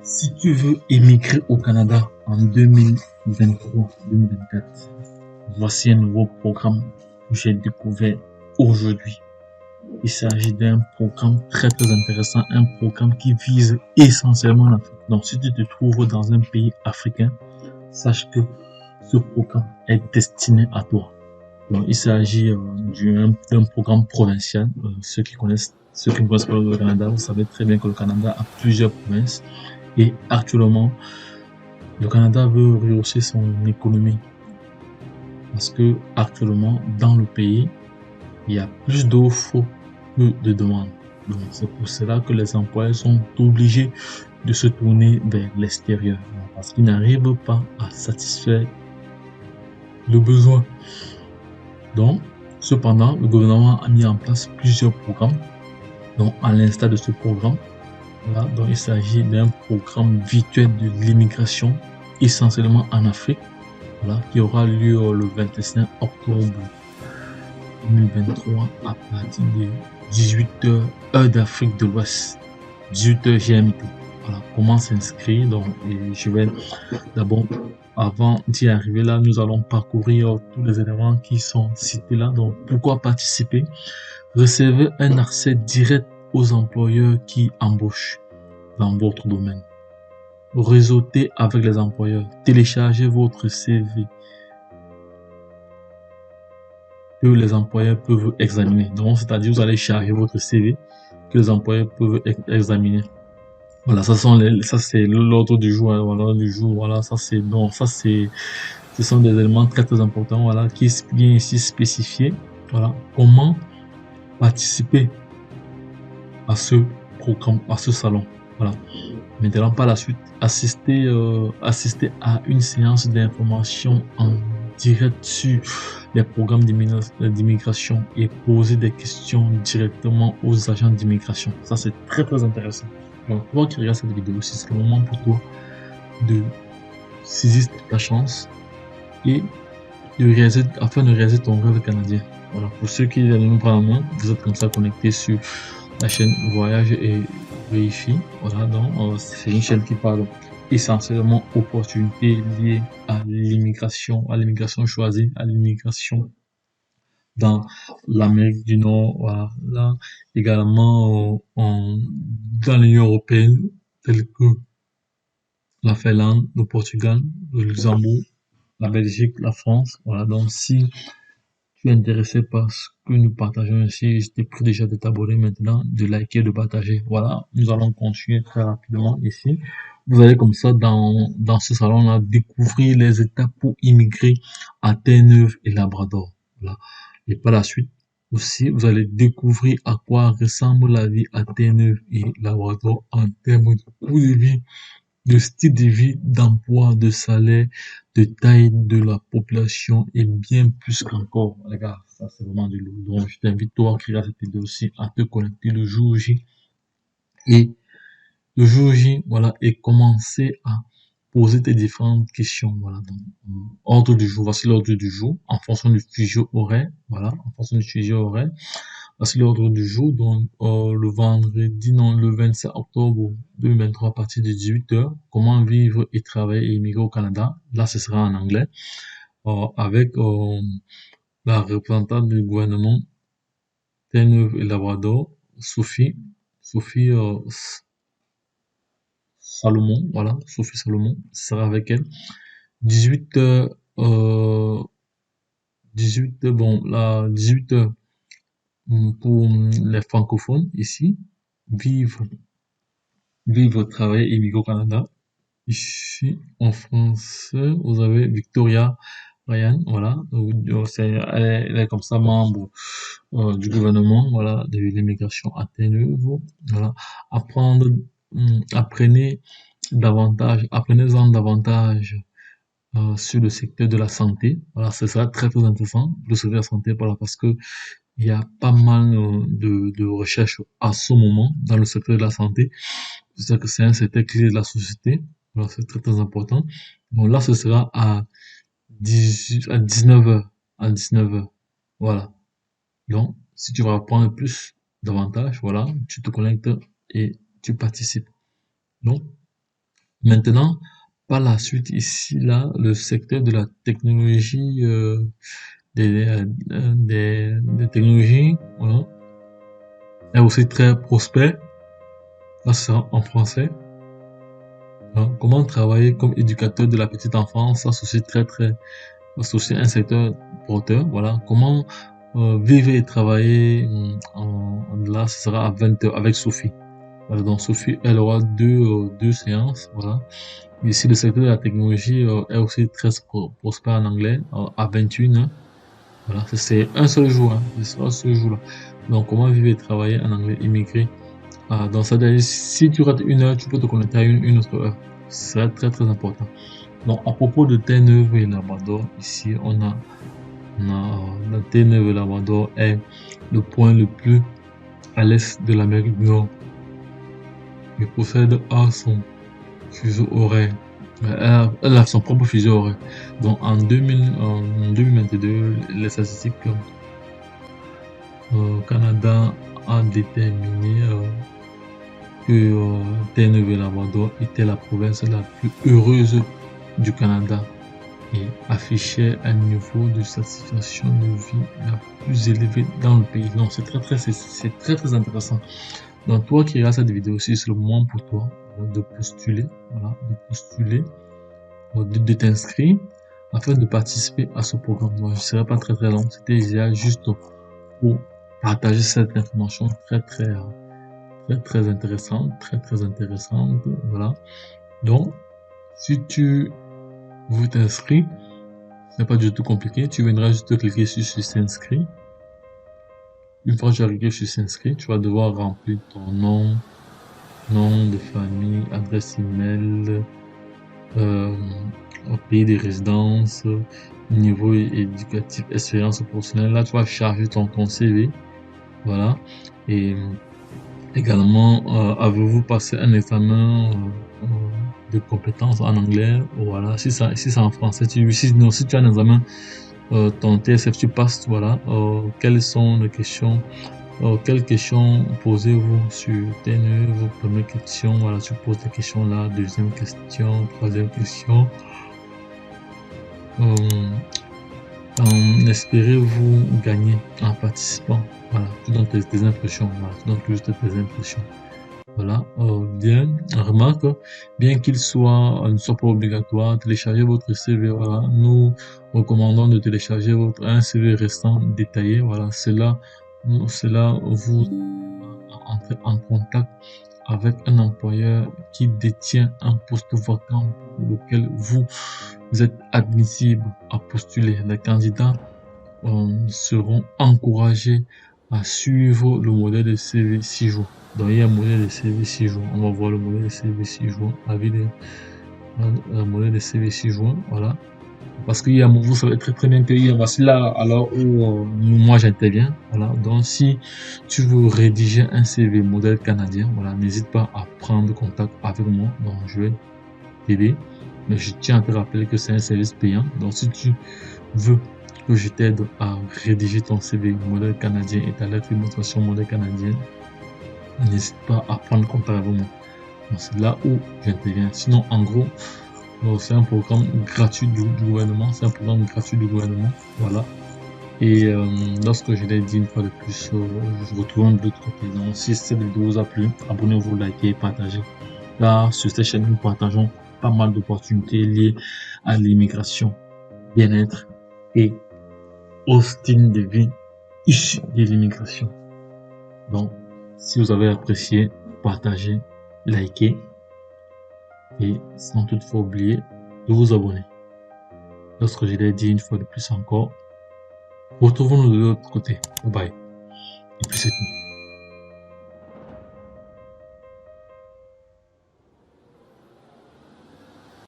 Si tu veux émigrer au Canada en 2023-2024, voici un nouveau programme que j'ai découvert aujourd'hui. Il s'agit d'un programme très intéressant, un programme qui vise essentiellement l'Afrique. Donc si tu te trouves dans un pays africain, sache que ce programme est destiné à toi. Donc il s'agit d'un programme provincial. Ceux qui connaissent pas le Canada, vous savez très bien que le Canada a plusieurs provinces. Et actuellement, le Canada veut rehausser son économie parce que actuellement, dans le pays, il y a plus d'offres que de demandes. Donc, c'est pour cela que les employeurs sont obligés de se tourner vers l'extérieur parce qu'ils n'arrivent pas à satisfaire le besoin. Donc, cependant, le gouvernement a mis en place plusieurs programmes. Donc, à l'instar de ce programme, là, donc il s'agit d'un programme virtuel de l'immigration, essentiellement en Afrique, voilà, qui aura lieu le 25 octobre 2023 à partir de 18h, heure d'Afrique de l'Ouest, 18h GMT. Voilà, comment s'inscrire. Donc, je vais d'abord, avant d'y arriver là, nous allons parcourir tous les éléments qui sont cités là. Donc, pourquoi participer? Recevez un accès direct aux employeurs qui embauchent dans votre domaine. Réseautez avec les employeurs. Téléchargez votre CV que les employeurs peuvent examiner. Donc, c'est-à-dire, vous allez charger votre CV que les employeurs peuvent examiner. Voilà, ça c'est l'ordre du jour, hein, voilà, du jour, voilà, ça c'est, donc, ce sont des éléments très importants, voilà, qui viennent ici spécifier, voilà, comment participer à ce programme, à ce salon, voilà. Maintenant, par la suite, assister à une séance d'information en direct sur les programmes d'immigration et poser des questions directement aux agents d'immigration. Ça, c'est très intéressant. Donc, toi qui regardes cette vidéo, c'est le moment pour toi de saisir ta chance et afin de réaliser ton rêve canadien. Voilà. Pour ceux qui n'ont pas la main, vous êtes comme ça connectés sur la chaîne Voyage et Vérifie. Voilà, donc c'est une chaîne qui parle essentiellement opportunités liées à l'immigration choisie, à l'immigration dans l'Amérique du Nord, voilà, également dans l'Union européenne, telles que la Finlande, le Portugal, le Luxembourg, la Belgique, la France. Voilà, donc si tu es intéressé par ce que nous partageons ici, je t'ai pris déjà de t'abonner maintenant, de liker, de partager. Voilà, nous allons continuer très rapidement ici. Vous allez comme ça dans ce salon-là découvrir les étapes pour immigrer à Terre-Neuve et Labrador. Voilà. Et par la suite aussi, vous allez découvrir à quoi ressemble la vie à Terre-Neuve et Labrador en termes de coût de vie, de style de vie, d'emploi, de salaire, de taille de la population et bien plus qu'encore. Les gars, ça c'est vraiment du lourd. Donc, je t'invite toi qui regarde cette vidéo aussi à te connecter le jour J et voilà, et commencer à poser tes différentes questions. Voilà, donc, ordre du jour, voici l'ordre du jour en fonction du fuseau horaire. Voilà, en fonction du fuseau horaire. Voici l'ordre du jour. Donc, le 27 octobre 2023 à partir de 18h, comment vivre et travailler et immigrer au Canada. Là, ce sera en anglais. Avec la représentante du gouvernement Terre-Neuve et Labrador, Sophie Salomon, voilà, Sophie Salomon, sera avec elle. 18h, 18h, bon, là, 18h pour les francophones ici, vivre, travailler et immigrer au Canada. Ici, en français, vous avez Victoria Ryan, voilà, elle est comme ça membre du gouvernement, voilà, de l'immigration à Terre-Neuve, voilà, apprendre, apprenez-en davantage sur le secteur de la santé, voilà, ce sera très intéressant, le secteur de la santé, voilà, parce que il y a pas mal de recherches à ce moment dans le secteur de la santé. C'est-à-dire que c'est un secteur clé de la société. Voilà, c'est très important. Donc là, ce sera à 19 heures. À 19 heures. Voilà. Donc, si tu veux apprendre plus, davantage, voilà, tu te connectes et tu participes. Donc, Maintenant, par la suite, ici, là, le secteur de la technologie, des technologies, voilà, est aussi très prospère. Là, c'est en français. Hein. Comment travailler comme éducateur de la petite enfance, ça c'est aussi c'est aussi un secteur porteur. Voilà. Comment vivre et travailler là, ce sera à 20h avec Sophie. Voilà, donc Sophie, elle aura deux séances. Voilà. Ici, le secteur de la technologie est aussi très prospère en anglais, à 21h. Voilà, c'est un seul jour, hein, c'est un seul jour là. Donc, comment vivre et travailler en anglais immigré. Dans ça, si tu rates une heure, tu peux te connecter à une autre heure. C'est très très important. Donc, à propos de Terre-Neuve et Labrador, ici, la Terre-Neuve et Labrador est le point le plus à l'est de l'Amérique du Nord. Il possède son fuseau horaire. Elle a son propre fuseau horaire. Donc, en 2022, les statistiques Canada a déterminé que Terre-Neuve et Labrador était la province la plus heureuse du Canada et affichait un niveau de satisfaction de vie la plus élevé dans le pays. Donc c'est très très intéressant. Donc toi qui regardes cette vidéo aussi, c'est le moment pour toi de postuler, voilà, de t'inscrire afin de participer à ce programme. Donc, je ne serai pas très très long. C'était juste pour partager cette information très intéressante, très intéressante, voilà. Donc, si tu veux t'inscrire, c'est pas du tout compliqué, tu viendras juste cliquer sur s'inscrire. Une fois que tu as cliqué sur s'inscrire, tu vas devoir remplir ton nom de famille, adresse email, pays de résidence, niveau éducatif, expérience professionnelle. Là, tu vas charger ton CV, voilà. Et également, avez-vous passé un examen de compétences en anglais? Voilà, si c'est en français, si tu as un examen, ton TSF, tu passes, voilà. Quelles sont les questions? Quelles questions posez-vous sur TNE? Première question, voilà, tu poses les questions là. Deuxième question, troisième question. Espérez-vous gagner en participant? Voilà, tu donnes tes impressions. Voilà, tu donnes juste tes impressions. Voilà, bien, remarque, bien qu'il ne soit pas obligatoire, téléchargez votre CV, voilà, nous recommandons de télécharger un CV récent détaillé, voilà, cela vous entrez en contact avec un employeur qui détient un poste vacant pour lequel vous êtes admissible à postuler. Les candidats seront encouragés à suivre le modèle de CV 6 jours. Donc, il y a un modèle de CV 6 jours. On va voir le modèle de CV 6 jours. Le modèle de CV 6 jours. Voilà. Parce qu'il y a, vous savez très bien qu'il y a, voici là, alors où moi j'interviens. Voilà. Donc, si tu veux rédiger un CV modèle canadien, voilà, n'hésite pas à prendre contact avec moi. Donc, je vais t'aider. Mais je tiens à te rappeler que c'est un service payant. Donc, si tu veux que je t'aide à rédiger ton CV modèle canadien et ta lettre de motivation modèle canadien, n'hésite pas à prendre contact avec moi. C'est là où j'interviens. Sinon, en gros, c'est un programme gratuit du gouvernement. C'est un programme gratuit du gouvernement. Voilà. Et lorsque je l'ai dit une fois de plus, je vous retrouve de l'autre côté. Donc, si cette vidéo vous a plu, abonnez-vous, likez, partagez. Là, sur cette chaîne, nous partageons pas mal d'opportunités liées à l'immigration, bien-être et au style de vie issu de l'immigration. Donc, si vous avez apprécié, partagez, likez et sans toutefois oublier de vous abonner. Lorsque je l'ai dit une fois de plus encore, retrouvons-nous de l'autre côté. Bye bye. Et puis c'est tout.